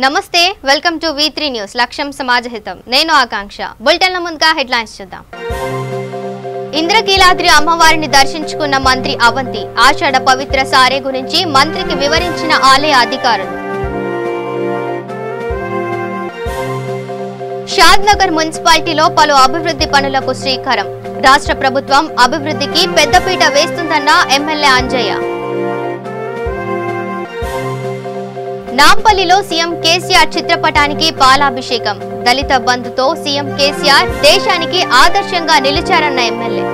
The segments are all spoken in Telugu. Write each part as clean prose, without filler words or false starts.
నమస్తే వెల్కమ్ టు V3 న్యూస్ లక్ష్యం సమాజహితం నేను ఆకాంక్ష బులెటిన్ల ముందుగా హెడ్లైన్స్ చూద్దాం ఇంద్రకీలాద్రి అమ్మవారిని దర్శించుకున్న మంత్రి అవంతి ఆషాఢ పవిత్ర సారే గురించి మంత్రికి వివరించిన ఆలయ అధికారులు షాద్నగర్ మున్సిపాలిటీలో పలు అభివృద్ధి పనులకు శ్రీకారం రాష్ట్ర ప్రభుత్వం అభివృద్ధికి పెద్దపీట వేస్తుందన్న ఎమ్మెల్యే అంజయ్య నాంపల్లిలో సీఎం కేసీఆర్ చిత్రపటానికి పాలాభిషేకం దళిత బంధుతో సీఎం కేసీఆర్ దేశానికి ఆదర్శంగా నిలిచారన్న ఎమ్మెల్యే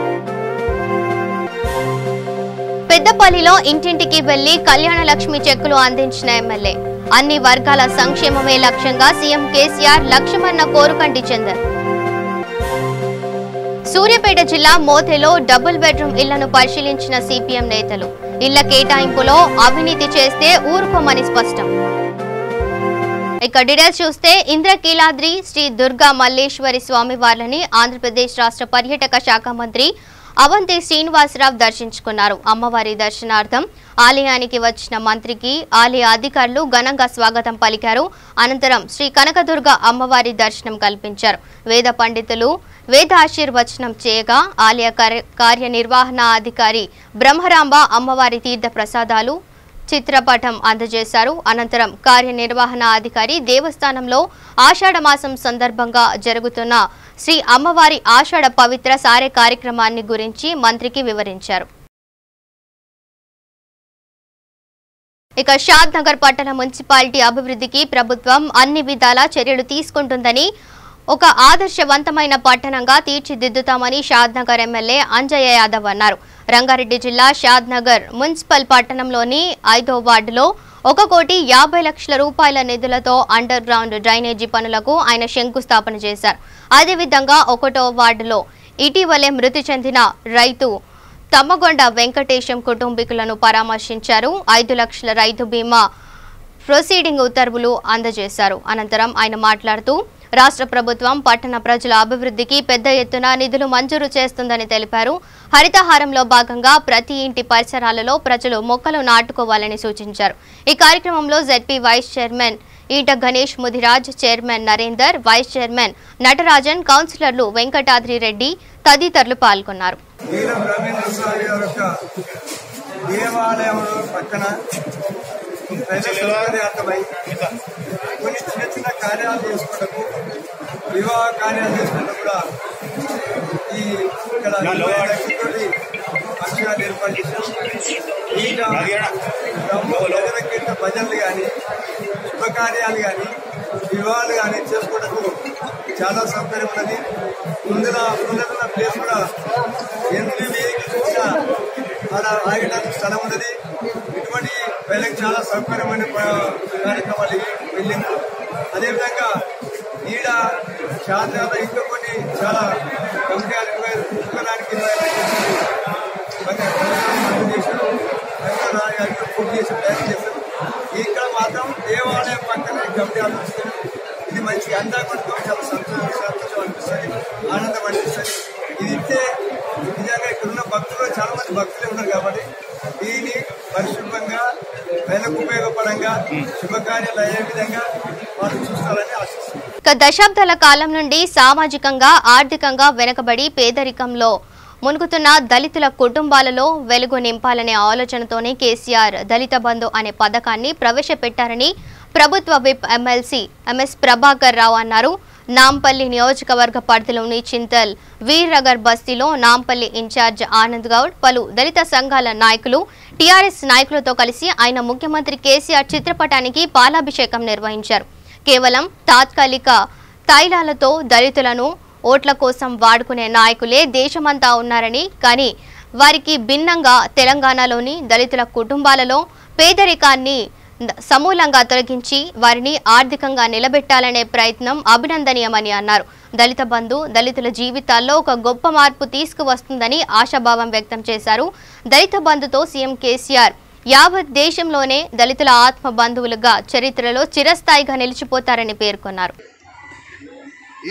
పెద్దపల్లిలో ఇంటింటికి వెళ్లి కళ్యాణ లక్ష్మి చెక్కులు అందించిన ఎమ్మెల్యే అన్ని వర్గాల సంక్షేమమే లక్ష్యంగా సీఎం కేసీఆర్ లక్ష్యమన్న కోరుకంటి చందర్ సూర్యాపేట జిల్లా మోతెలో డబుల్ బెడ్రూమ్ ఇళ్లను పరిశీలించిన సిపిఎం నేతలు ఇళ్ల కేటాయింపులో అవినీతి చేస్తే ఊరుకోమని స్పష్టం ఇక డీటెయిల్స్ చూస్తే ఇంద్రకీలాద్రి శ్రీ దుర్గా మల్లేశ్వరి స్వామి వార్లని ఆంధ్రప్రదేశ్ రాష్ట్ర పర్యాటక శాఖ మంత్రి అవంతి శ్రీనివాసరావు దర్శించుకున్నారు అమ్మవారి దర్శనార్థం ఆలయానికి వచ్చిన మంత్రికి ఆలయ అధికారులు ఘనంగా స్వాగతం పలికారు అనంతరం శ్రీ కనకదుర్గ అమ్మవారి దర్శనం కల్పించారు వేద పండితులు వేదాశీర్వచనం చేయగా ఆలయ కార్యనిర్వహణాధికారి బ్రహ్మరాంబ అమ్మవారి తీర్థ ప్రసాదాలు చిత్రపటం అందజేశారు అనంతరం కార్యనిర్వహణాధికారి దేవస్థానంలో ఆషాఢ మాసం సందర్భంగా జరుగుతున్న శ్రీ అమ్మవారి ఆషాఢ పవిత్ర సారే కార్యక్రమాన్ని గురించి మంత్రికి వివరించారు ఇక షాద్నగర్ పట్టణ మున్సిపాలిటీ అభివృద్ధికి ప్రభుత్వం అన్ని విధాల చర్యలు తీసుకుంటుందని ఒక ఆదర్శవంతమైన పట్టణంగా తీర్చిదిద్దుతామని షాద్నగర్ ఎమ్మెల్యే అంజయ్య యాదవ్ అన్నారు రంగారెడ్డి జిల్లా షాద్నగర్ మున్సిపల్ పట్టణంలోని 5వ వార్డులో 1,50,00,000 రూపాయల నిధులతో అండర్ గ్రౌండ్ డ్రైనేజీ పనులకు ఆయన శంకుస్థాపన చేశారు అదేవిధంగా 1వ వార్డులో ఇటీవలే మృతి చెందిన రైతు తమ్మగొండ వెంకటేశం కుటుంబీకులను పరామర్శించారు 5 లక్షల రైతు బీమా ప్రొసీడింగ్ ఉత్తర్వులు అందజేశారు అనంతరం ఆయన మాట్లాడుతూ రాష్ట్ర ప్రభుత్వం పట్టణ ప్రజల అభివృద్ధికి పెద్ద ఎత్తున నిధులు మంజూరు చేస్తుందని తెలిపారు హరితహారంలో భాగంగా ప్రతి ఇంటి పరిసరాలలో ప్రజలు మొక్కలు నాటుకోవాలని సూచించారు ఈ కార్యక్రమంలో ZP vice chairman Eeta Ganesh Mudiraj chairman Narender vice chairman Natarajan కౌన్సిలర్లు వెంకటాద్రి రెడ్డి తదితరులు పాల్గొన్నారు కొన్ని చిన్న చిన్న కార్యాలు చేసుకుంటూ వివాహ కార్యాలు చేసుకుంటూ కూడా ఈ ఇక్కడ పక్షాలు ఏర్పాటు చేశారు భజనలు కానీ శుభకార్యాలు కానీ వివాహాలు కానీ చేసుకోవటకు చాలా సౌకర్యం ఉన్నది ముందున్న ప్లేస్ కూడా చూసినా అలా ఆగడానికి స్థలం ఉన్నది ఇటువంటి వెళ్ళకి చాలా సౌకర్యమైన కార్యక్రమాలు వెళ్ళింది అదేవిధంగా ఈడ శాస్త్రాలు ఇంకా కొన్ని చాలా ఉపకరణానికి పూర్తి చేసి ప్రయత్నం చేశారు ఇక్కడ మాత్రం దేవాలయం పక్కన గమ్యాలు వస్తుంది ఇది మంచిగా అంతా కూడా చాలా సంతోషం అనిపిస్తుంది ఆనందం అనిపిస్తుంది ఇది ఇస్తే నిజంగా ఇక్కడ ఉన్న భక్తులు చాలా మంది భక్తులే ఉన్నారు కాబట్టి దీన్ని పరిశుభ్రంగా ప్రజలకు ఉపయోగపడంగా శుభకార్యాలు అయ్యే విధంగా వాళ్ళు చూస్తారని ఆశిస్తున్నారు దశాబ్దాల కాలం నుండి సామాజికంగా ఆర్థికంగా వెనుకబడి పేదరికంలో మునుగుతున్న దళితుల కుటుంబాలలో వెలుగు నింపాలనే ఆలోచనతోనే కేసీఆర్ దళిత బంధు అనే పథకాన్ని ప్రవేశపెట్టారని ప్రభుత్వ whip MLC MS Prabhakar Rao అన్నారు నాంపల్లి నియోజకవర్గ పరిధిలోని చింతల్ వీర్నగర్ బస్తీలో నాంపల్లి ఇన్ఛార్జ్ ఆనంద్ గౌడ్ పలు దళిత సంఘాల నాయకులు టీఆర్ఎస్ నాయకులతో కలిసి ఆయన ముఖ్యమంత్రి కేసీఆర్ చిత్రపటానికి పాలాభిషేకం నిర్వహించారు కేవలం తాత్కాలిక తైలాలతో దళితులను ఓట్ల కోసం వాడుకునే నాయకులే దేశమంతా ఉన్నారని కానీ వారికి భిన్నంగా తెలంగాణలోని దళితుల కుటుంబాలలో పేదరికాన్ని సమూలంగా తొలగించి వారిని ఆర్థికంగా నిలబెట్టాలనే ప్రయత్నం అభినందనీయమని అన్నారు దళిత బంధు దళితుల జీవితాల్లో ఒక గొప్ప మార్పు తీసుకువస్తుందని ఆశాభావం వ్యక్తం చేశారు దళిత బంధుతో సీఎం కేసీఆర్ యావత్ దేశంలోనే దళితుల ఆత్మ బంధువులుగా చరిత్రలో చిరస్థాయిగా నిలిచిపోతారని పేర్కొన్నారు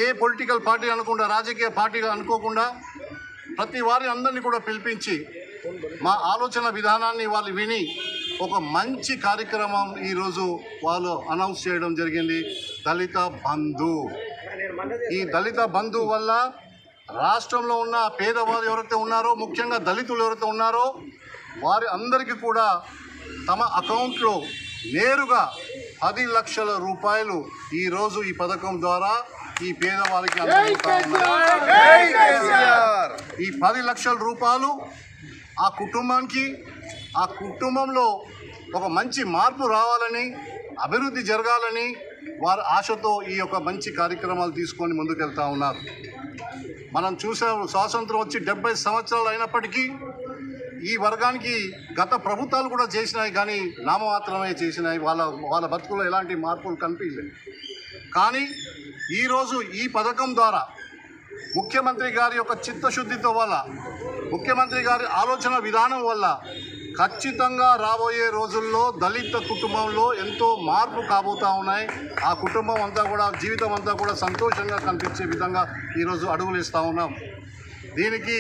ఏ పొలిటికల్ పార్టీ అనుకుండా రాజకీయ పార్టీగా అనుకోకుండా ప్రతి వారిని అందరినీ కూడా పిలిపించి మా ఆలోచన విధానాన్ని వాళ్ళు విని ఒక మంచి కార్యక్రమం ఈరోజు వాళ్ళు అనౌన్స్ చేయడం జరిగింది, దళిత బంధు. ఈ దళిత బంధు వల్ల రాష్ట్రంలో ఉన్న పేదవారు ఎవరైతే ఉన్నారో, ముఖ్యంగా దళితులు ఎవరైతే ఉన్నారో వారి అందరికీ కూడా తమ అకౌంట్లో నేరుగా 10 లక్షల రూపాయలు ఈరోజు ఈ పథకం ద్వారా ఈ పేదవారికి అందుతా ఉన్నారు. ఈ 10 లక్షల రూపాయలు ఆ కుటుంబానికి, ఆ కుటుంబంలో ఒక మంచి మార్పు రావాలని, అభివృద్ధి జరగాలని వారి ఆశతో ఈ యొక్క మంచి కార్యక్రమాలు తీసుకొని ముందుకెళ్తా ఉన్నారు. మనం చూసాము, స్వాతంత్రం వచ్చి 70 సంవత్సరాలు అయినప్పటికీ ఈ వర్గానికి గత ప్రభుత్వాలు కూడా చేసినాయి, కానీ నామమాత్రమే చేసినాయి. వాళ్ళ బతుకులో ఎలాంటి మార్పులు కనిపించలేదు. కానీ ఈరోజు ఈ పథకం ద్వారా ముఖ్యమంత్రి గారి యొక్క చిత్తశుద్ధితో వల్ల, ముఖ్యమంత్రి గారి ఆలోచన విధానం వల్ల ఖచ్చితంగా రాబోయే రోజుల్లో దళిత కుటుంబంలో ఎంతో మార్పు కాబోతూ ఉన్నాయి. ఆ కుటుంబం అంతా కూడా, జీవితం అంతా కూడా సంతోషంగా కనిపించే విధంగా ఈరోజు అడుగులు ఇస్తూ ఉన్నాం. దీనికి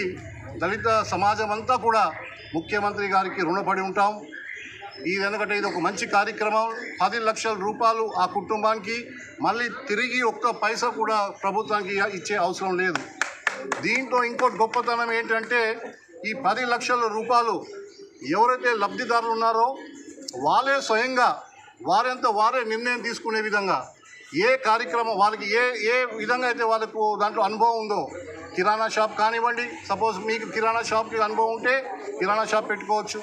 దళిత సమాజం అంతా కూడా ముఖ్యమంత్రి గారికి రుణపడి ఉంటాం. ఎందుకంటే ఇది ఒక మంచి కార్యక్రమం. 10 లక్షల రూపాయలు ఆ కుటుంబానికి, మళ్ళీ తిరిగి ఒక్క పైసా కూడా ప్రభుత్వానికి ఇచ్చే అవసరం లేదు. దీంట్లో ఇంకోటి గొప్పతనం ఏంటంటే, ఈ 10 లక్షల రూపాయలు ఎవరైతే లబ్ధిదారులు ఉన్నారో వాళ్ళే స్వయంగా వారంతా వారే నిర్ణయం తీసుకునే విధంగా, ఏ కార్యక్రమం వాళ్ళకి ఏ విధంగా అయితే వాళ్ళకు దాంట్లో అనుభవం ఉందో, కిరాణా షాప్ కానివ్వండి, సపోజ్ మీకు కిరాణా షాప్కి అనుభవం ఉంటే కిరాణా షాప్ పెట్టుకోవచ్చు,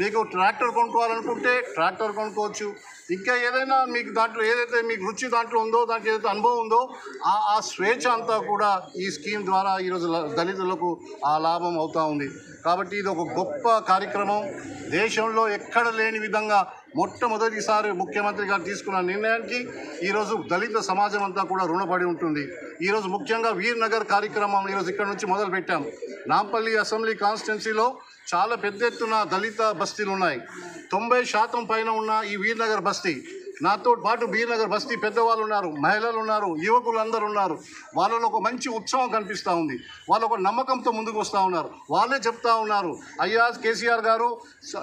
మీకు ట్రాక్టర్ కొనుక్కోవాలనుకుంటే ట్రాక్టర్ కొనుక్కోవచ్చు, ఇంకా ఏదైనా మీకు దాంట్లో ఏదైతే మీకు రుచి దాంట్లో ఉందో, దాంట్లో ఏదైతే అనుభవం ఉందో ఆ స్వేచ్ఛ అంతా కూడా ఈ స్కీమ్ ద్వారా ఈరోజు దళితులకు ఆ లాభం అవుతూ ఉంది. కాబట్టి ఇది ఒక గొప్ప కార్యక్రమం. దేశంలో ఎక్కడ లేని విధంగా మొట్టమొదటిసారి ముఖ్యమంత్రి గారు తీసుకున్న నిర్ణయానికి ఈరోజు దళిత సమాజం అంతా కూడా రుణపడి ఉంటుంది. ఈరోజు ముఖ్యంగా వీర్ నగర్ కార్యక్రమం ఈరోజు ఇక్కడ నుంచి మొదలు పెట్టాం. నాంపల్లి అసెంబ్లీ కాన్స్టిట్యున్సీలో చాలా పెద్ద ఎత్తున దళిత బస్తీలు ఉన్నాయి. 90% పైన ఉన్న ఈ వీర్ నగర్ బస్తీ, నాతో పాటు వీర్ నగర్ బస్తీ పెద్దవాళ్ళు ఉన్నారు, మహిళలు ఉన్నారు, యువకులు అందరూ ఉన్నారు. వాళ్ళలో ఒక మంచి ఉత్సవం కనిపిస్తూ ఉంది. వాళ్ళు ఒక నమ్మకంతో ముందుకు వస్తూ ఉన్నారు. వాళ్ళే చెప్తా ఉన్నారు, అయ్యా కేసీఆర్ గారు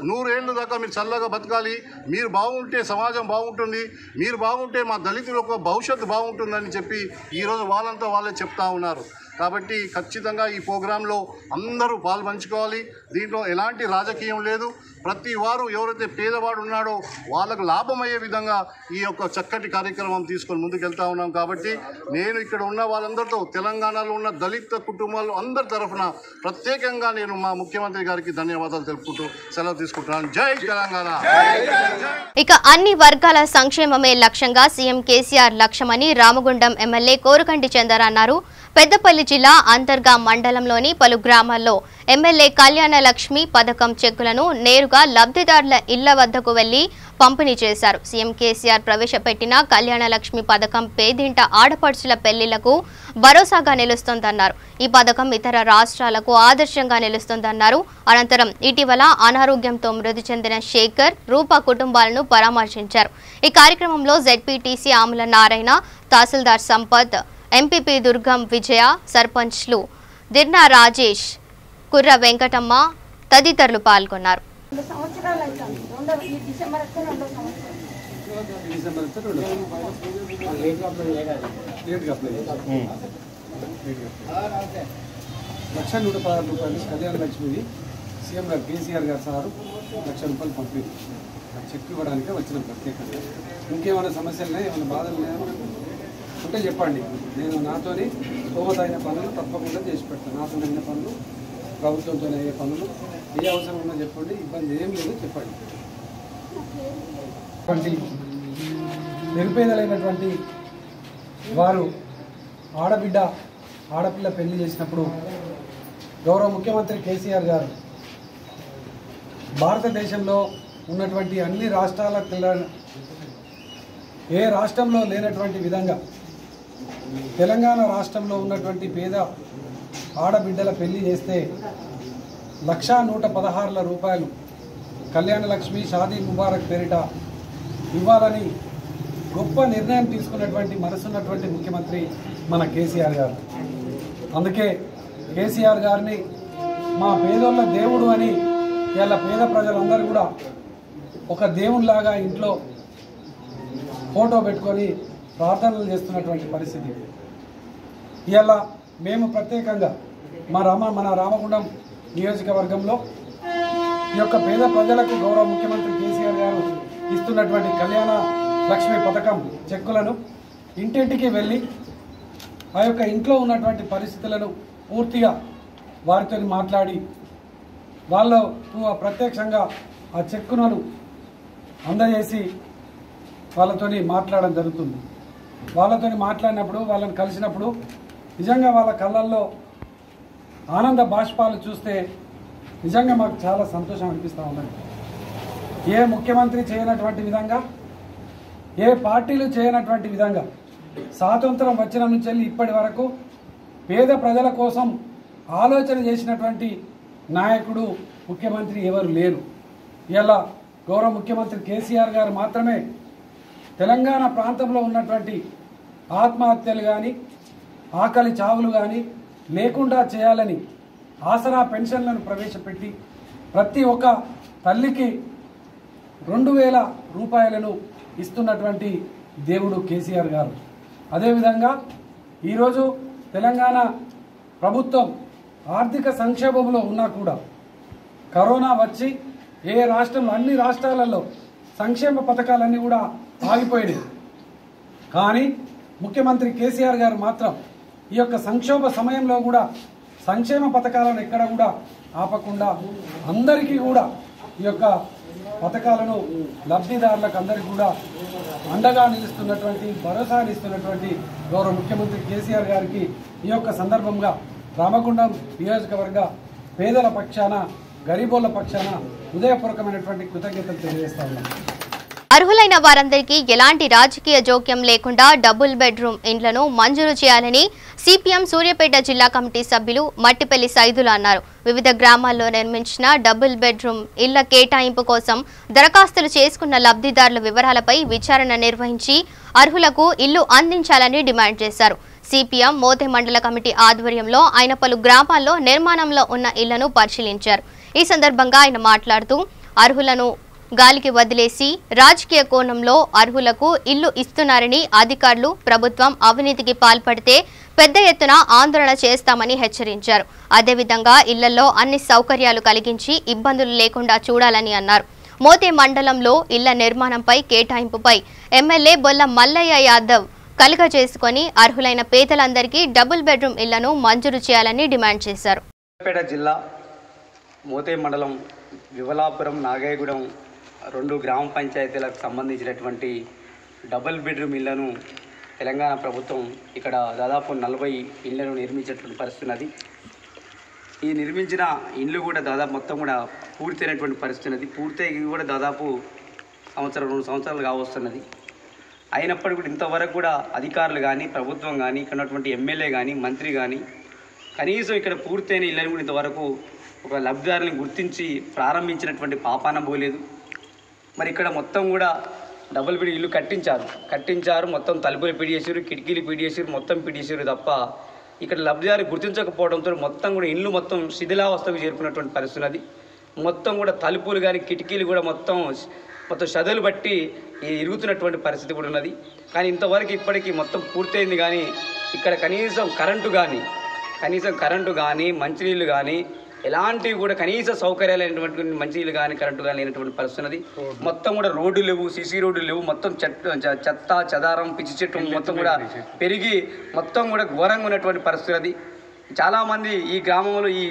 100 ఏళ్ళ దాకా మీరు చల్లగా బతకాలి, మీరు బాగుంటే సమాజం బాగుంటుంది, మీరు బాగుంటే మా దళితుల యొక్క భవిష్యత్తు బాగుంటుందని చెప్పి ఈరోజు వాళ్ళంతా వాళ్ళే చెప్తా ఉన్నారు. కాబట్టి ఖచ్చితంగా ఈ ప్రోగ్రాంలో అందరూ పాల్పంచుకోవాలి. దీంట్లో ఎలాంటి రాజకీయం లేదు. ప్రతి వారు ఎవరైతే పేదవాడు ఉన్నాడో వాళ్ళకు లాభమయ్యే విధంగా ఈ యొక్క చక్కటి కార్యక్రమం తీసుకొని ముందుకెళ్తా ఉన్నాం. కాబట్టి నేను ఇక్కడ ఉన్న వాళ్ళందరితో, తెలంగాణలో ఉన్న దళిత కుటుంబాలు అందరి తరఫున ప్రత్యేకంగా నేను మా ముఖ్యమంత్రి గారికి ధన్యవాదాలు తెలుపుకుంటూ సెలవు తీసుకుంటున్నాను. జై తెలంగాణ. ఇక అన్ని వర్గాల సంక్షేమమే లక్ష్యంగా సీఎం కేసీఆర్ లక్ష్యమని రామగుండం ఎమ్మెల్యే కోరుకంటి చందర్ అన్నారు. పెద్దపల్లి జిల్లా అంతర్గా మండలంలోని పలు గ్రామాల్లో ఎమ్మెల్యే కళ్యాణ లక్ష్మి పథకం చెక్కులను నేరుగా లబ్ధిదారుల ఇళ్ల వద్దకు వెళ్లి పంపిణీ చేశారు. సీఎం కేసీఆర్ ప్రవేశపెట్టిన కళ్యాణ లక్ష్మి పథకం పేదింట ఆడపడుచుల పెళ్లిలకు భరోసాగా నిలుస్తోందన్నారు. ఈ పథకం ఇతర రాష్ట్రాలకు ఆదర్శంగా నిలుస్తోందన్నారు. అనంతరం ఇటీవల అనారోగ్యంతో మృతి చెందిన శేఖర్, రూప కుటుంబాలను పరామర్శించారు. ఈ కార్యక్రమంలో జెడ్పీటీసీ ఆముల నారాయణ, తహసీల్దార్ సంపత్, ఎంపీపీ దుర్గం విజయ, సర్పంచ్లు దిర్నా రాజేష్, కుర్ర వెంకటమ్మ తదితరులు పాల్గొన్నారు. ₹1,116 కళ్యాణ లక్ష్మిది సీఎం గారు కేసీఆర్ గారు సారు ₹1,00,000 పంపిణీ చెక్ ఇవ్వడానికే వచ్చిన ప్రత్యేకంగా. ఇంకేమైనా సమస్యలు ఏమైనా బాధలు ఉంటే చెప్పండి. నేను నాతోని స్తోమత అయిన పనులు తప్పకుండా చేసి పెడతాను. నాతో అయిన పనులు, ప్రభుత్వంతో అయ్యే పనులు, ఏ అవసరం ఉన్నా చెప్పండి. ఇబ్బంది ఏం లేదు చెప్పండి. నిరుపేదలైనటువంటి వారు ఆడపిల్ల పెళ్లి చేసినప్పుడు గౌరవ ముఖ్యమంత్రి కేసీఆర్ గారు భారతదేశంలో ఉన్నటువంటి అన్ని రాష్ట్రాల ఏ రాష్ట్రంలో లేనటువంటి విధంగా తెలంగాణ రాష్ట్రంలో ఉన్నటువంటి పేద ఆడబిడ్డల పెళ్లి చేస్తే ₹1,116 కళ్యాణ లక్ష్మి షాదీ ముబారక్ పేరిట ఇవ్వాలని గొప్ప నిర్ణయం తీసుకున్నటువంటి మనసున్నటువంటి ముఖ్యమంత్రి మన కేసీఆర్ గారు. అందుకే కేసీఆర్ గారిని మా పేదోళ్ళ దేవుడు అని ఇలా పేద ప్రజలందరూ కూడా ఒక దేవునిలాగా ఇంట్లో ఫోటో పెట్టుకొని ప్రార్థనలు చేస్తున్నటువంటి పరిస్థితి. ఇలా మేము ప్రత్యేకంగా మన రామగుండం నియోజకవర్గంలో ఈ యొక్క పేద ప్రజలకు గౌరవ ముఖ్యమంత్రి కేసీఆర్ గారు ఇస్తున్నటువంటి కళ్యాణ లక్ష్మి పథకం చెక్కులను ఇంటింటికి వెళ్ళి ఆ యొక్క ఇంట్లో ఉన్నటువంటి పరిస్థితులను పూర్తిగా వారితో మాట్లాడి వాళ్ళు ప్రత్యక్షంగా ఆ చెక్కులను అందజేసి వాళ్ళతోని మాట్లాడడం జరుగుతుంది. వాళ్ళతోని మాట్లాడినప్పుడు వాళ్ళని కలిసినప్పుడు నిజంగా వాళ్ళ కళ్ళల్లో ఆనంద బాష్పాలు చూస్తే నిజంగా మాకు చాలా సంతోషం అనిపిస్తూ ఉన్నది. ఏ ముఖ్యమంత్రి చేయనటువంటి విధంగా, ఏ పార్టీలు చేయనటువంటి విధంగా స్వాతంత్రం వచ్చిన నుంచి వెళ్ళి ఇప్పటి వరకు పేద ప్రజల కోసం ఆలోచన చేసినటువంటి నాయకుడు ముఖ్యమంత్రి ఎవరు లేరు. ఇలా గౌరవ ముఖ్యమంత్రి కేసీఆర్ గారు మాత్రమే తెలంగాణ ప్రాంతంలో ఉన్నటువంటి ఆత్మహత్యలు కానీ ఆకలి చావులు కానీ లేకుండా చేయాలని ఆసరా పెన్షన్లను ప్రవేశపెట్టి ప్రతి ఒక్క తల్లికి 2000 రూపాయలను ఇస్తున్నటువంటి దేవుడు కేసీఆర్ గారు. అదేవిధంగా ఈరోజు తెలంగాణ ప్రభుత్వం ఆర్థిక సంక్షోభంలో ఉన్నా కూడా కరోనా వచ్చి అన్ని రాష్ట్రాలలో సంక్షేమ పథకాలన్నీ కూడా ఆగిపోయినాయి. కానీ ముఖ్యమంత్రి కేసీఆర్ గారు మాత్రం ఈ యొక్క సంక్షోభ సమయంలో కూడా సంక్షేమ పథకాలను ఎక్కడ కూడా ఆపకుండా అందరికీ కూడా ఈ యొక్క పథకాలను లబ్ధిదారులకు అందరికీ కూడా అండగా నిలుస్తున్నటువంటి భరోసానిస్తున్నటువంటి గౌరవ ముఖ్యమంత్రి కేసీఆర్ గారికి ఈ యొక్క సందర్భంగా రామగుండం నియోజకవర్గ పేదల పక్షాన గరీబోళ్ల పక్షాన హృదయపూర్వకమైనటువంటి కృతజ్ఞతలు తెలియజేస్తా ఉన్నాం. అర్హులైన వారందరికీ ఎలాంటి రాజకీయ జోక్యం లేకుండా డబుల్ బెడ్రూమ్ ఇండ్లను మంజూరు చేయాలని సిపిఎం సూర్యాపేట జిల్లా కమిటీ సభ్యులు మట్టిపల్లి సైదులు అన్నారు. వివిధ గ్రామాల్లో నిర్మించిన డబుల్ బెడ్రూమ్ ఇళ్ల కేటాయింపు కోసం దరఖాస్తులు చేసుకున్న లబ్ధిదారుల వివరాలపై విచారణ నిర్వహించి అర్హులకు ఇల్లు అందించాలని డిమాండ్ చేశారు. సిపిఎం మోతే మండల కమిటీ ఆధ్వర్యంలో ఆయన పలు గ్రామాల్లో నిర్మాణంలో ఉన్న ఇళ్లను పరిశీలించారు. ఈ సందర్భంగా ఆయన మాట్లాడుతూ అర్హులను గాలికి వదిలేసి రాజకీయ కోణంలో అర్హులకు ఇల్లు ఇస్తున్నారని అధికారులు ప్రభుత్వం అవినీతికి పాల్పడితే పెద్ద ఎత్తున ఆందోళన చేస్తామని హెచ్చరించారు. అదేవిధంగా ఇళ్లలో అన్ని సౌకర్యాలు కలిగించి ఇబ్బందులు లేకుండా చూడాలని అన్నారు. మోతే మండలంలో ఇళ్ల నిర్మాణంపై కేటాయింపుపై ఎమ్మెల్యే బొల్ల మల్లయ్య యాదవ్ కలుగజేసుకొని అర్హులైన పేదలందరికీ డబుల్ బెడ్రూమ్ ఇళ్లను మంజూరు చేయాలని డిమాండ్ చేశారు. సూర్యాపేట జిల్లా మోతే మండలం వివలాపురం నాగయ్యగూడెం 2 గ్రామ పంచాయతీలకు సంబంధించినటువంటి డబుల్ బెడ్రూమ్ ఇళ్లను తెలంగాణ ప్రభుత్వం ఇక్కడ దాదాపు 40 ఇళ్లను నిర్మించేటువంటి పరిస్థితి. ఈ నిర్మించిన ఇళ్ళు కూడా దాదాపు మొత్తం కూడా పూర్తయినటువంటి పరిస్థితి. పూర్తయి కూడా దాదాపు 1-2 సంవత్సరాలు కావస్తున్నది. అయినప్పటికీ కూడా ఇంతవరకు కూడా అధికారులు కానీ ప్రభుత్వం కానీ ఇక్కడ ఉన్నటువంటి ఎమ్మెల్యే కానీ మంత్రి కానీ కనీసం ఇక్కడ పూర్తయిన ఇళ్ళని కూడా ఇంతవరకు ఒక లబ్ధిదారుని గుర్తించి ప్రారంభించినటువంటి పాపాన పోలేదు. మరి ఇక్కడ మొత్తం కూడా డబుల్ బెడ్ ఇల్లు కట్టించారు, మొత్తం తలుపులు పిడిచేసారు, కిటికీలు పిడిచేసారు, మొత్తం పిడిచేసారు తప్ప ఇక్కడ లబ్ధిదారు గుర్తించకపోవడంతో మొత్తం కూడా ఇల్లు మొత్తం శిథిలావస్థకు చేరుకున్నటువంటి పరిస్థితి. మొత్తం కూడా తలుపులు కానీ కిటికీలు కూడా మొత్తం షదలు బట్టి ఇరుగుతున్నటువంటి పరిస్థితి కూడా ఉన్నది. కానీ ఇంతవరకు ఇప్పటికీ మొత్తం పూర్తయింది. కానీ ఇక్కడ కనీసం కరెంటు కానీ మంచినీళ్ళు కానీ ఎలాంటివి కూడా కనీస సౌకర్యాలైనటువంటి మంచినీళ్ళు కానీ కరెంటు కానీ లేనటువంటి పరిస్థితి. మొత్తం కూడా రోడ్లు లేవు, సీసీ రోడ్లు లేవు, మొత్తం చెత్త చెదారం పిచ్చి చెట్టు మొత్తం కూడా పెరిగి మొత్తం కూడా ఘోరంగా ఉన్నటువంటి పరిస్థితి. చాలామంది ఈ గ్రామంలో ఈ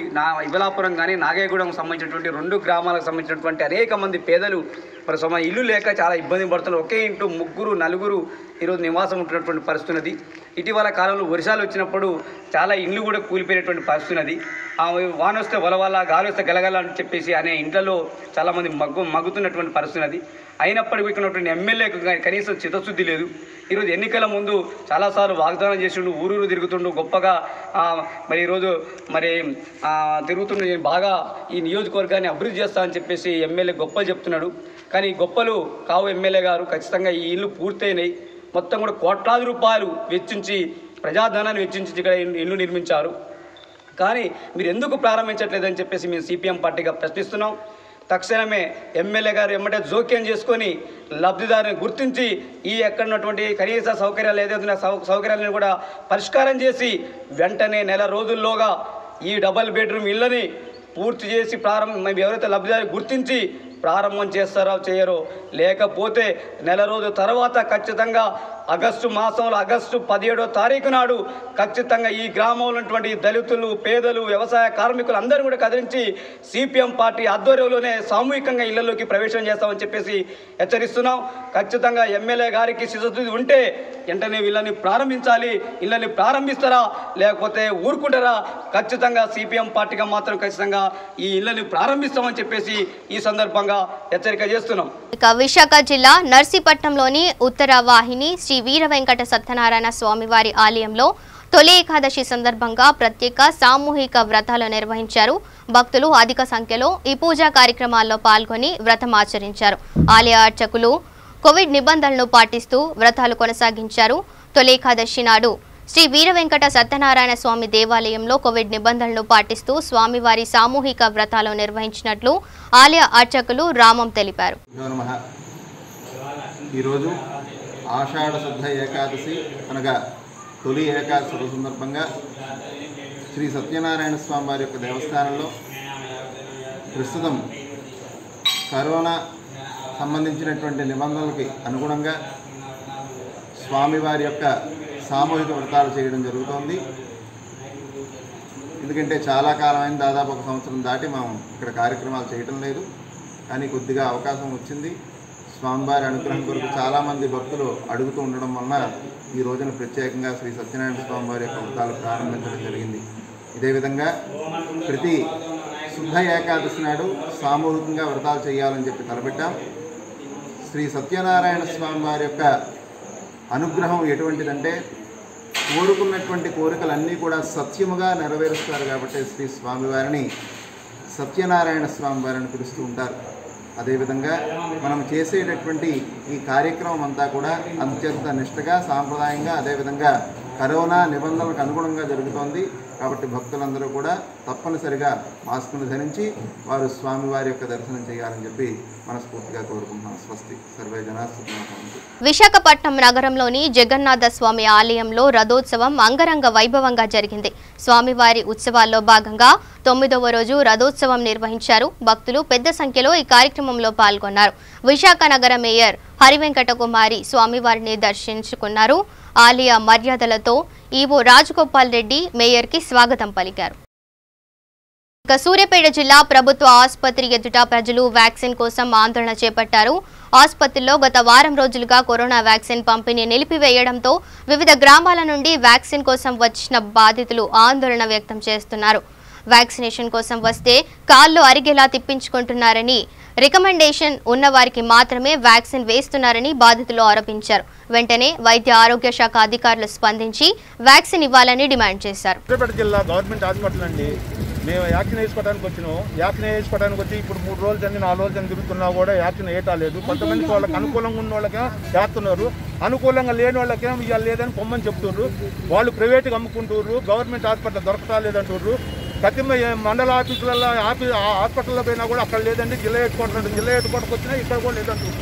ఇవలాపురం కానీ నాగయ్యగూడెం సంబంధించినటువంటి 2 గ్రామాలకు సంబంధించినటువంటి అనేక మంది పేదలు మరి ఇల్లు లేక చాలా ఇబ్బంది పడుతున్నారు. ఒకే ఇంట్లో 3-4 ఈరోజు నివాసం ఉంటున్నటువంటి పరిస్థితి. ఇటీవల కాలంలో వర్షాలు వచ్చినప్పుడు చాలా ఇండ్లు కూడా కూలిపోయినటువంటి పరిస్థితి. వాన వస్తే వలవల, గాలి వస్తే గలగల అని చెప్పేసి అనే ఇంట్లో చాలామంది మగ్గుతున్నటువంటి పరిస్థితి. అయినప్పటికీ ఇక్కడ ఎమ్మెల్యేకు కనీసం చిత్తశుద్ధి లేదు. ఈరోజు ఎన్నికల ముందు చాలాసార్లు వాగ్దానం చేసిండు, ఊరూరు తిరుగుతుండు, గొప్పగా మరి ఈరోజు మరి తిరుగుతుండు, బాగా ఈ నియోజకవర్గాన్ని అభివృద్ధి చేస్తానని చెప్పేసి ఎమ్మెల్యే గొప్పలు చెప్తున్నాడు. కానీ గొప్పలు కావు ఎమ్మెల్యే గారు. ఖచ్చితంగా ఈ ఇల్లు పూర్తయినాయి. మొత్తం కూడా కోట్లాది రూపాయలు వెచ్చించి, ప్రజాధనాన్ని వెచ్చించి ఇక్కడ ఇల్లు నిర్మించారు. కానీ మీరు ఎందుకు ప్రారంభించట్లేదని చెప్పేసి మేము సిపిఎం పార్టీగా ప్రశ్నిస్తున్నాం. తక్షణమే ఎమ్మెల్యే గారు ఎమ్మటే జోక్యం చేసుకొని లబ్ధిదారుని గుర్తించి ఈ ఎక్కడున్నటువంటి కనీస సౌకర్యాలు ఏదైతే సౌకర్యాలను కూడా పరిష్కారం చేసి వెంటనే నెల రోజుల్లోగా ఈ డబల్ బెడ్రూమ్ ఇళ్ళని పూర్తి చేసి ఎవరైతే లబ్ధిదారు గుర్తించి ప్రారంభం చేస్తారో చేయరో, లేకపోతే నెల రోజుల తర్వాత ఖచ్చితంగా ఆగస్టు 17వ తారీఖు నాడు ఖచ్చితంగా ఈ గ్రామంలో ఉన్నటువంటి దళితులు, పేదలు, వ్యవసాయ కార్మికులు అందరూ కూడా కదిలించి సిపిఎం పార్టీ ఆధ్వర్యంలోనే సామూహికంగా ఇళ్లలోకి ప్రవేశం చేస్తామని చెప్పేసి హెచ్చరిస్తున్నాం. ఖచ్చితంగా ఎమ్మెల్యే గారికి చిత్తశుద్ధి ఉంటే వెంటనే వీళ్ళని ప్రారంభించాలి. ఇళ్ళని ప్రారంభిస్తారా లేకపోతే ఊరుకుంటారా? ఖచ్చితంగా సిపిఎం పార్టీగా మాత్రం ఖచ్చితంగా ఈ ఇళ్ళని ప్రారంభిస్తామని చెప్పేసి ఈ సందర్భంగా హెచ్చరిక చేస్తున్నాం. ఇక విశాఖ జిల్లా నర్సీపట్నంలోని ఉత్తర వాహిని శ్రీ వీర వెంకట సత్యనారాయణ స్వామివారి ఆలయంలో తొలి ఏకాదశి సందర్భంగా ప్రత్యేక సామూహిక వ్రతాలు నిర్వహించారు. భక్తులు అధిక సంఖ్యలో ఈ పూజా కార్యక్రమాల్లో పాల్గొని వ్రతం ఆచరించారు. ఆలయ అర్చకులు కోవిడ్ నిబంధనలను పాటిస్తూ వ్రతాలు కొనసాగించారు. తొలి ఏకాదశి నాడు శ్రీ వీర వెంకట సత్యనారాయణ స్వామి దేవాలయంలో కోవిడ్ నిబంధనలను పాటిస్తూ స్వామివారి సామూహిక వ్రతాలు నిర్వహించినట్లు ఆలయ అర్చకులు రామం తెలిపారు. ఈరోజు ఆషాఢ శుద్ధ ఏకాదశి అనగా తొలి ఏకాదశి సందర్భంగా శ్రీ సత్యనారాయణ స్వామి వారి యొక్క దేవస్థానంలో ప్రస్తుతం కరోనా సంబంధించినటువంటి నిబంధనలకి అనుగుణంగా స్వామివారి యొక్క సామూహిక వ్రతాలు చేయడం జరుగుతోంది. ఎందుకంటే చాలా కాలమైన దాదాపు 1 సంవత్సరం దాటి మనం ఇక్కడ కార్యక్రమాలు చేయడం లేదు. కానీ కొద్దిగా అవకాశం వచ్చింది. స్వామివారి అనుగ్రహం కొరకు చాలామంది భక్తులు అడుగుతూ ఉండడం వలన ఈ రోజున ప్రత్యేకంగా శ్రీ సత్యనారాయణ స్వామి వారి యొక్క వ్రతాలు ప్రారంభించడం జరిగింది. ఇదే విధంగా ప్రతి శుద్ధ ఏకాదశి నాడు సామూహికంగా వ్రతాలు చేయాలని చెప్పి తలపెట్టాం. శ్రీ సత్యనారాయణ స్వామి వారి యొక్క అనుగ్రహం ఎటువంటిదంటే కోరుకున్నటువంటి కోరికలన్నీ కూడా సత్యముగా నెరవేరుస్తారు. కాబట్టి శ్రీ స్వామివారిని సత్యనారాయణ స్వామి వారిని పిలుస్తూ ఉంటారు. అదేవిధంగా మనం చేసేటటువంటి ఈ కార్యక్రమం అంతా కూడా అత్యంత నిష్ఠగా సాంప్రదాయంగా అదేవిధంగా కరోనా నిబంధనలకు అనుగుణంగా జరుగుతోంది. కాబట్టి భక్తులందరూ కూడా తప్పనిసరిగా మాస్కును ధరించి వారు స్వామివారి యొక్క దర్శనం చేయాలని చెప్పి మనస్ఫూర్తిగా కోరుకుంటున్నాం. స్వస్తి సర్వే జనా సుఖినో భవంతు. విశాఖపట్నం నగరంలోని జగన్నాథ స్వామి ఆలయంలో రథోత్సవం అంగరంగ వైభవంగా జరిగింది. స్వామివారి ఉత్సవాల్లో భాగంగా 9వ రోజు రథోత్సవం నిర్వహించారు. భక్తులు పెద్ద సంఖ్యలో ఈ కార్యక్రమంలో పాల్గొన్నారు. విశాఖ నగర మేయర్ హరివెంకట కుమారి స్వామివారిని దర్శించుకున్నారు. ఆలయ మర్యాదలతో ఈవో రాజగోపాల్ రెడ్డి మేయర్కి స్వాగతం పలికారు. ఇక సూర్యాపేట జిల్లా ప్రభుత్వ ఆసుపత్రి ఎదుట ప్రజలు వ్యాక్సిన్ కోసం ఆందోళన చేపట్టారు. ఆసుపత్రిలో గత వారం రోజులుగా కరోనా వ్యాక్సిన్ పంపిణీ నిలిపివేయడంతో వివిధ గ్రామాల నుండి వ్యాక్సిన్ కోసం వచ్చిన బాధితులు ఆందోళన వ్యక్తం చేస్తున్నారు. వ్యాక్సినేషన్ కోసం వస్తే కాళ్ళు అరిగేలా తిప్పించుకుంటున్నారని, రికమెండేషన్ ఉన్నవారికి మాత్రమే వ్యాక్సిన్ వేస్తున్నారని బాధితులు ఆరోపించారు. వెంటనే వైద్య ఆరోగ్య శాఖ అధికారులు స్పందించి వ్యాక్సిన్ ఇవ్వాలని డిమాండ్ చేశారు. సూర్యాపేట జిల్లా గవర్నమెంట్ హాస్పిటల్ అండి. మేము వ్యాక్సిన్ వేసుకోవడానికి వచ్చినాం. వ్యాక్సిన్ వేసుకోవడానికి వచ్చి ఇప్పుడు 3 రోజులు అని 4 రోజులు అని తిరుగుతున్నా కూడా వ్యాక్సిన్ వేయటాలేదు. కొంతమంది వాళ్ళకి అనుకూలంగా ఉన్న వాళ్ళకే వేస్తున్నారు, అనుకూలంగా లేని వాళ్ళకేమో ఇవాళ లేదని పొమ్మని చెప్తున్నారు. వాళ్ళు ప్రైవేట్గా అమ్ముకుంటున్నారు, గవర్నమెంట్ హాస్పిటల్ దొరకటా లేదంటున్నారు. ప్రతి మండల ఆఫీసులలో హాస్పిటల్లో పోయినా కూడా అక్కడ లేదండి, జిల్లా హెడ్క్వార్టర్ జిల్లా హెడ్క్వార్టర్కి వచ్చినా ఇక్కడ కూడా లేదంటారు.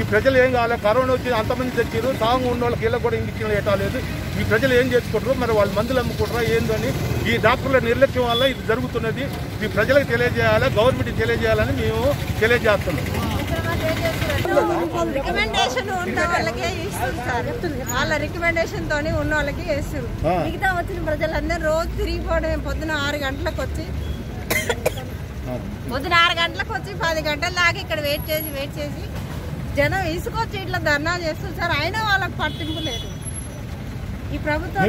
ఈ ప్రజలు ఏం కావాలి? కరోనా వచ్చి అంతమంది తెచ్చారు, సాగు ఉన్న వాళ్ళకి ఇలా కూడా ఇంటికి వేయటాలేదు. ఈ ప్రజలు ఏం చేసుకుంటారు? మరి వాళ్ళు మందులు అమ్ముకుంటారా ఏందని ఈ డాక్టర్ల నిర్లక్ష్యం వల్ల ఇది జరుగుతున్నది. ఈ ప్రజలకు తెలియజేయాలి, గవర్నమెంట్కి తెలియజేయాలని మేము తెలియజేస్తున్నాం. రికమెండేషన్ ఉన్న వాళ్ళకే ఇస్తారు, వాళ్ళ రికమెండేషన్ తోనే ఉన్న వాళ్ళకి వేస్తారు. మిగతా వచ్చిన ప్రజలందరూ రోజు తిరిగిపోవడం. పొద్దున 6 గంటలకు వచ్చి 10 గంటల దాకా ఇక్కడ వెయిట్ చేసి జనం ఇసుకొచ్చి ఇట్లా ధర్నా చేస్తారు సార్. అయినా వాళ్ళకి పట్టింపు లేదు. ఈ ప్రభుత్వం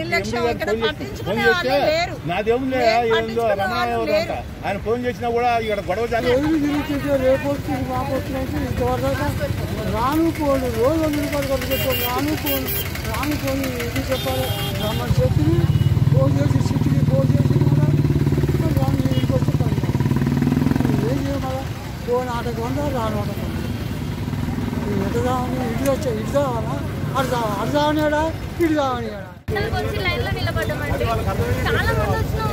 నిర్లక్ష్యం, ఇక్కడ పట్టించుకునే వాళ్ళు లేరు. ఆయన ఫోన్ చేసినా కూడా ఇక్కడ గొడవ రానుకోండి, రోజు రానుకోని ఇది చెప్పాలి. రమ్మని చెప్పి ఫోన్ చేసి సిటీకి ఫోన్ చేసి కూడా రాను ఇంటికి వచ్చి పని ఏం చేయమలా. ఫోన్ ఆటకు ఉందా రాను ఆటకు ఎటు కావాలి, ఇటు వచ్చా ఇటు కావాలా, అటు కావాలన్నాడా, ఇటు కావాలన్నాడా. లైన్లో నిలబడ్డామండి. చాలా మంది వచ్చినాం.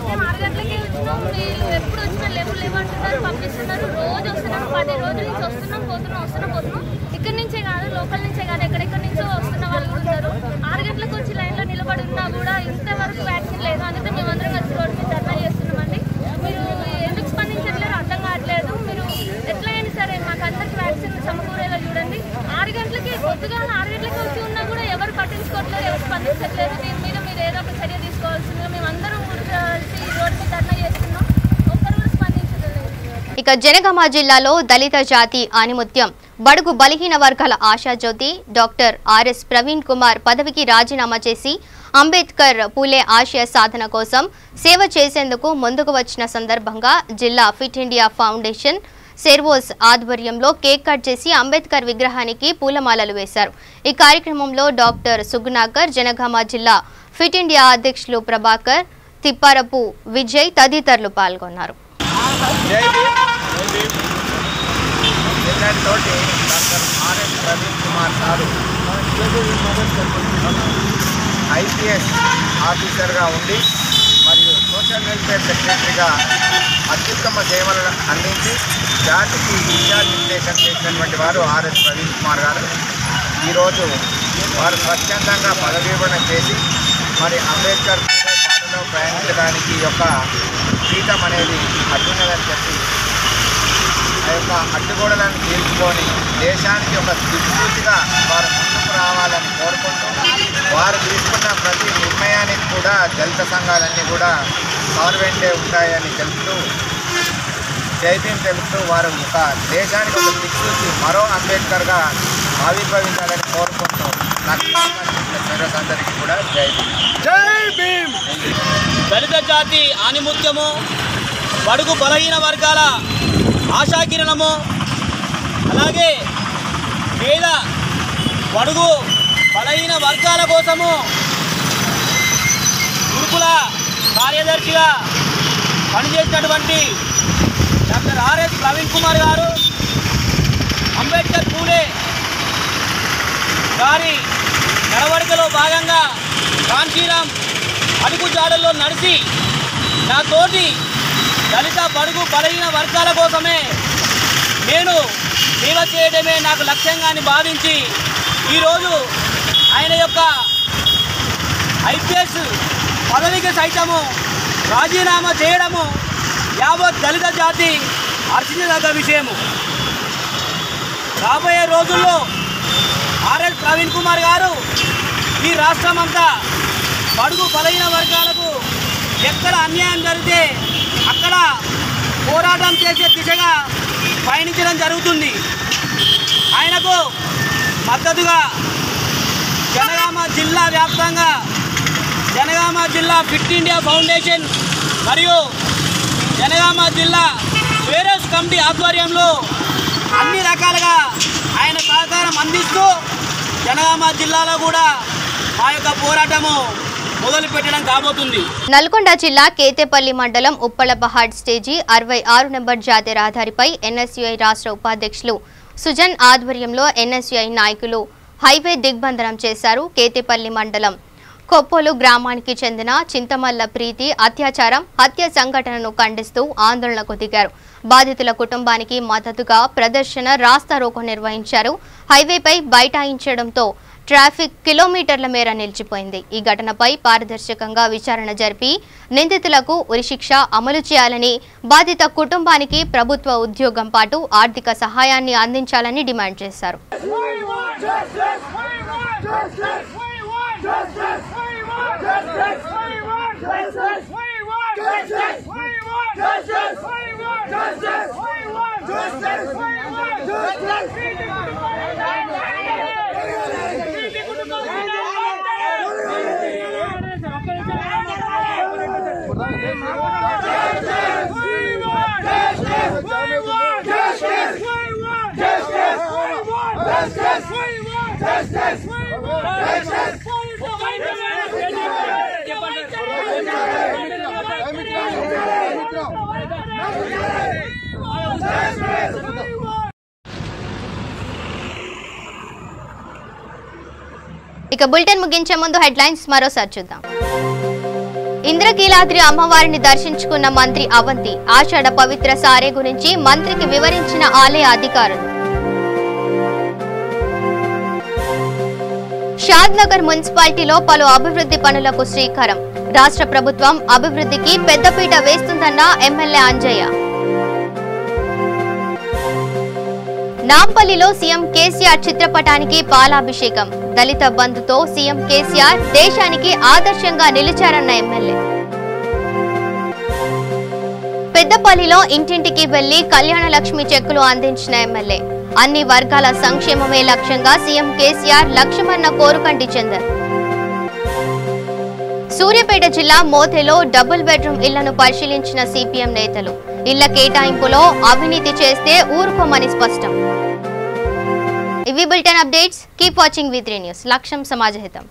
మేము 6 గంటలకి వచ్చినాం. వీళ్ళు ఎప్పుడు వచ్చినా లేవంటున్నారు, పంపిస్తున్నారు. రోజు వస్తున్నాం, 10 రోజుల నుంచి వస్తున్నాం పోతున్నాం. ఇక్కడి నుంచే కాదు, లోకల్ నుంచే కాదు, ఎక్కడెక్కడి నుంచో వస్తున్న వాళ్ళు కూడా ఉన్నారు. 6 గంటలకు వచ్చి లైన్లో నిలబడి ఉన్నా కూడా ఇంతవరకు వ్యాక్సిన్ లేదు. అందుకే మేమందరం కలిసి రోడ్డు మీద ధర్నా చేస్తున్నామండి. మీరు ఎందుకు స్పందించట్లేదు అర్థం కావట్లేదు. మీరు ఎట్లా అయినా సరే మాకు అందరికి వ్యాక్సిన్ సమకూరేలా చూడండి. 6 గంటలకి పొద్దుగా 6 గంటలకి వచ్చి ఉన్నా కూడా ఎవరు పట్టించుకోవట్లేదు, ఎవరు స్పందించట్లేదు. దీని మీద మీరు ఏదో ఒక చర్య తీసుకోవాల్సిందిగా మేమందరం కూడా కలిసి రోడ్డు మీద ధర్నా చేస్తున్నాం. ఒక్కరు కూడా స్పందించలేదు. ఇక జనగామ జిల్లాలో దళిత జాతి ఆనిముత్యం బడుగు బలహీన వర్గాల ఆశాజ్యోతి డాక్టర్ ఆర్ఎస్ ప్రవీణ్ కుమార్ పదవికి రాజీనామా చేసి అంబేద్కర్ పూలే ఆశయ సాధన కోసం సేవ చేసేందుకు ముందుకు వచ్చిన సందర్భంగా జిల్లా ఫిట్ ఇండియా ఫౌండేషన్ సెర్వోస్ ఆధ్వర్యంలో కేక్ కట్ చేసి అంబేద్కర్ విగ్రహానికి పూలమాలలు వేశారు. ఈ కార్యక్రమంలో డాక్టర్ సుగుణాకర్, జనగామ జిల్లా ఫిట్ ఇండియా అధ్యక్షులు ప్రభాకర్, తిప్పారపు విజయ్ తదితరులు పాల్గొన్నారు. Doctor RS Praveen Kumar sir IPS ఆఫీసర్గా ఉండి మరియు సోషల్ వెల్ఫేర్ సెక్రటరీగా అత్యుత్తమ సేవలను అందించి జాతికి దిశానిర్దేశం చేసినటువంటి వారు ఆర్ఎస్ ప్రవీణ్ కుమార్ గారు. ఈరోజు వారు స్వచ్ఛందంగా పదవి విరమణ చేసి మరి అంబేద్కర్ పాటలో ప్రయాణించడానికి యొక్క పీఠం అనేది అడ్డున్నదని చెప్పి ఆ యొక్క అడ్డుగోడలను తీర్చుకొని దేశానికి ఒక దిక్సూచిగా వారు ముందుకు రావాలని కోరుకుంటూ వారు తీసుకున్న ప్రతి నిర్ణయానికి కూడా దళిత సంఘాలన్నీ కూడా సాల్వెంటే ఉంటాయని తెలుపుతూ చైతన్యం తెలుపుతూ వారు ఒక దేశానికి ఒక దిక్సూచి మరో అంబేద్కర్గా ఆవిర్భవించాలని కోరుకుంటూ నాకు సర్వస్ అందరికీ కూడా జై భీమ్. దళిత జాతి ఆనిముత్యము, బడుగు బలహీన వర్గాల ఆశాకిరణము, అలాగే పేద బడుగు బలహీన వర్గాల కోసము గురుకుల కార్యదర్శిగా పనిచేసినటువంటి డాక్టర్ ఆర్ఎస్ ప్రవీణ్ కుమార్ గారు అంబేద్కర్ పూలే గారి నడవడికలో భాగంగా కాంచీరాం అడుగుజాడల్లో నడిచి నా తోటి దళిత బడుగు బలహీన వర్గాల కోసమే నేను సేవ చేయడమే నాకు లక్ష్యంగా భావించి ఈరోజు ఆయన యొక్క ఐపీఎస్ పదవికి సైతము రాజీనామా చేయడము యావత్ దళిత జాతి హర్షించదగ్గ విషయము. రాబోయే రోజుల్లో ఆర్ఎస్ ప్రవీణ్ కుమార్ గారు ఈ రాష్ట్రమంతా బడుగు బలహీన వర్గాలకు ఎక్కడ అన్యాయం జరిగితే అక్కడ పోరాటం చేసే దిశగా పయనించడం జరుగుతుంది. ఆయనకు మద్దతుగా జనగామ జిల్లా వ్యాప్తంగా జనగామ జిల్లా ఫిట్ ఇండియా ఫౌండేషన్ మరియు జనగామ జిల్లా వేరస్ కమిటీ ఆధ్వర్యంలో అన్ని రకాలుగా ఆయన సహకారం అందిస్తూ జనగామ జిల్లాలో కూడా మా యొక్క పోరాటము మొదలు పెట్టడం కాబోతుంది. నల్గొండ జిల్లా కేతేపల్లి మండలం ఉప్పలపహాడ్ స్టేజీ 66 నెంబర్ జాతీయ రహదారిపై ఎన్ఎస్యుఐ రాష్ట్ర ఉపాధ్యక్షులు సుజన్ ఆధ్వర్యంలో ఎన్ఎస్యుఐ నాయకులు హైవే దిగ్బంధనం చేశారు. కేతేపల్లి మండలం కొప్పోలు గ్రామానికి చెందిన చింతమల్ల ప్రీతి హత్య సంఘటనను ఖండిస్తూ ఆందోళనకు దిగారు. బాధితుల కుటుంబానికి మద్దతుగా ప్రదర్శన రాస్తా రోకో నిర్వహించారు. హైవేపై బైఠాయించడంతో ట్రాఫిక్ కిలోమీటర్ల మేర నిలిచిపోయింది. ఈ ఘటనపై పారదర్శకంగా విచారణ జరిపి నిందితులకు ఉరిశిక్ష అమలు చేయాలని, బాధిత కుటుంబానికి ప్రభుత్వ ఉద్యోగం పాటు ఆర్థిక సహాయాన్ని అందించాలని డిమాండ్ చేశారు. ఇక బులెటిన్ ముగించే ముందు హెడ్లైన్స్ మరోసారి చూద్దాం. ఇంద్రకీలాద్రి అమ్మవారిని దర్శించుకున్న మంత్రి అవంతి ఆషాఢ పవిత్ర సారే గురించి మంత్రికి వివరించిన ఆలయ అధికారులు. షాద్నగర్ మున్సిపాలిటీలో పలు అభివృద్ధి పనులకు శ్రీకారం. రాష్ట్ర ప్రభుత్వం అభివృద్ధికి పెద్దపీట వేస్తుందన్న ఎమ్మెల్యే అంజయ్య. నాంపల్లిలో సీఎం కేసీఆర్ చిత్రపటానికి పాలాభిషేకం. దళిత బంధుతో సీఎం కేసీఆర్ దేశానికి ఆదర్శంగా నిలిచారన్న ఎమ్మెల్యే. పెద్దపల్లిలో ఇంటింటికి వెళ్లి కళ్యాణ లక్ష్మి చెక్కులు అందించిన ఎమ్మెల్యే. అన్ని వర్గాల సంక్షేమమే లక్ష్యంగా సీఎం కేసీఆర్ లక్ష్యమన్న కోరుకంటి చందర్. సూర్యాపేట జిల్లా మోతెలో డబుల్ బెడ్రూమ్ ఇళ్లను పరిశీలించిన సిపిఎం నేతలు. ఇళ్ల కేటాయింపులో అవినీతి చేస్తే ఊరుకోమని స్పష్టం. ఇవి bulletin updates. Keep watching V3 news. లక్ష్యం సమాజహితం.